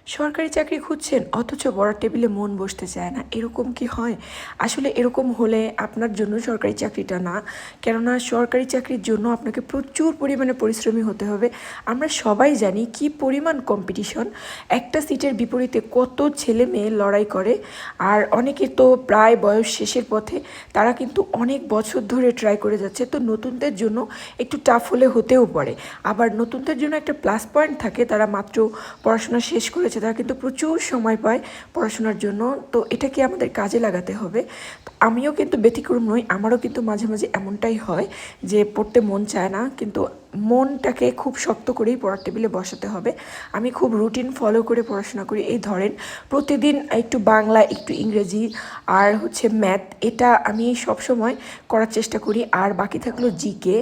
সরকারি চাকরি খুঁজছেন অথচ বড় টেবিলে মন বসতে চায় না, এরকম কি হয়? আসলে এরকম হলে আপনার জন্য সরকারি চাকরিটা না। কেননা সরকারি চাকরির জন্য আপনাকে প্রচুর পরিমাণে পরিশ্রমী হতে হবে। আমরা সবাই জানি কি পরিমাণ কম্পিটিশন, একটা সিটের বিপরীতে কত ছেলে মেয়ে লড়াই করে। আর অনেকের তো প্রায় বয়স শেষের পথে, তারা কিন্তু অনেক বছর ধরে ট্রাই করে যাচ্ছে। তো নতুনদের জন্য একটু টাফ হলে হতেও পারে। আবার নতুনদের জন্য একটা প্লাস পয়েন্ট থাকে, তারা মাত্র পড়াশোনা শেষ করেছে, তারা কিন্তু প্রচুর সময় পায় পড়াশোনার জন্য। তো এটাকে আমাদের কাজে লাগাতে হবে। আমিও কিন্তু ব্যতিক্রম নই, আমারও কিন্তু মাঝে মাঝে এমনটাই হয় যে পড়তে মন চায় না, কিন্তু মনটাকে খুব শক্ত করেই পড়ার টেবিলে বসাতে হবে। আমি খুব রুটিন ফলো করে পড়াশোনা করি। এই ধরেন প্রতিদিন একটু বাংলা, একটু ইংরেজি আর হচ্ছে ম্যাথ, এটা আমি সবসময় করার চেষ্টা করি। আর বাকি থাকলো জিকে,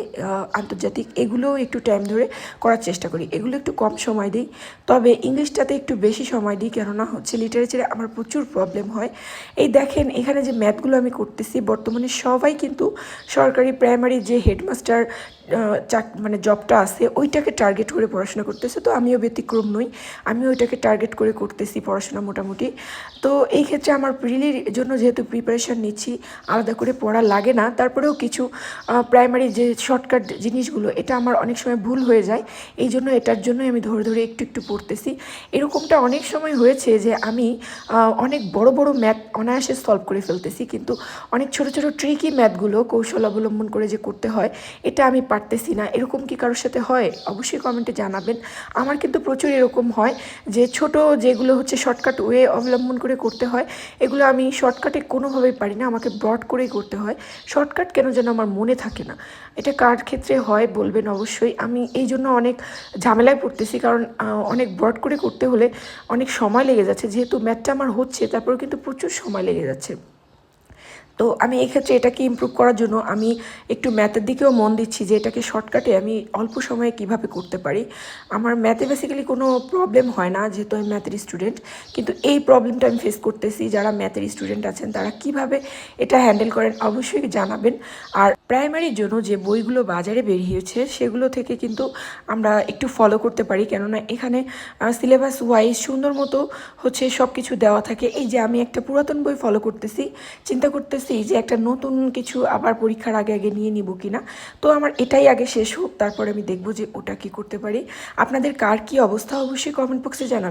আন্তর্জাতিক, এগুলোও একটু টাইম ধরে করার চেষ্টা করি। এগুলো একটু কম সময় দিই, তবে ইংলিশটাতে একটু বেশি সময় দিই, কেননা হচ্ছে লিটারেচারে আমার প্রচুর প্রবলেম হয়। এই দেখেন এখানে যে ম্যাথগুলো আমি করতেছি, বর্তমানে সবাই কিন্তু সরকারি প্রাইমারি যে হেডমাস্টার মানে জবটা আছে ওইটাকে টার্গেট করে পড়াশোনা করতেছে। তো আমিও ব্যতিক্রম নই, আমিও ওইটাকে টার্গেট করে করতেছি পড়াশোনা মোটামুটি। তো এই ক্ষেত্রে আমার প্রিলির জন্য যেহেতু প্রিপারেশান নিচ্ছি, আলাদা করে পড়া লাগে না, তারপরেও কিছু প্রাইমারি যে শর্টকাট জিনিসগুলো, এটা আমার অনেক সময় ভুল হয়ে যায়। এই জন্য এটার জন্যই আমি ধরে ধরে একটু একটু পড়তেছি। এরকমটা অনেক সময় হয়েছে যে আমি অনেক বড় বড় ম্যাথ অনায়াসে সলভ করে ফেলতেছি, কিন্তু অনেক ছোট ছোট ট্রিকি ম্যাথগুলো কৌশল অবলম্বন করে যে করতে হয়, এটা আমি পারতেছি না। এরকম কি কারোর সাথে হয়? অবশ্যই কমেন্টে জানাবেন। আমার কিন্তু প্রচুর এরকম হয় যে ছোট যেগুলো হচ্ছে শর্টকাট ওয়ে অবলম্বন করে করতে হয়, এগুলো আমি শর্টকাটে কোনোভাবেই পারি না, আমাকে ব্রড করেই করতে হয়। শর্টকাট কেন যেন আমার মনে থাকে না। এটা কার ক্ষেত্রে হয় বলবেন অবশ্যই। আমি এই জন্য অনেক ঝামেলায় পড়তেছি, কারণ অনেক ব্রড করে করতে হলে অনেক সময় লেগে যাচ্ছে। যেহেতু ম্যাথটা আমার হচ্ছে, তারপরেও কিন্তু প্রচুর সময় লেগে যাচ্ছে। তো আমি এক্ষেত্রে এটাকে ইমপ্রুভ করার জন্য আমি একটু ম্যাথের দিকেও মন দিচ্ছি, যে এটাকে শর্টকাটে আমি অল্প সময়ে কিভাবে করতে পারি। আমার ম্যাথে বেসিক্যালি কোনো প্রবলেম হয় না, যেহেতু আমি ম্যাথের স্টুডেন্ট, কিন্তু এই প্রবলেমটা আমি ফেস করতেছি। যারা ম্যাথের স্টুডেন্ট আছেন তারা কিভাবে এটা হ্যান্ডেল করেন অবশ্যই জানাবেন। আর প্রাইমারির জন্য যে বইগুলো বাজারে বেরিয়েছে সেগুলো থেকে কিন্তু আমরা একটু ফলো করতে পারি, কেননা এখানে সিলেবাস ওয়াইজ সুন্দর মতো হচ্ছে সব কিছু দেওয়া থাকে। এই যে আমি একটা পুরাতন বই ফলো করতেছি, চিন্তা করতেছি যে একটা নতুন কিছু আবার পরীক্ষার আগে আগে নিয়ে নিব কিনা। তো আমার এটাই আগে শেষ হোক, তারপরে আমি দেখব যে ওটা কি করতে পারি। আপনাদের কার কি অবস্থা অবশ্যই কমেন্ট বক্সে জানাবেন।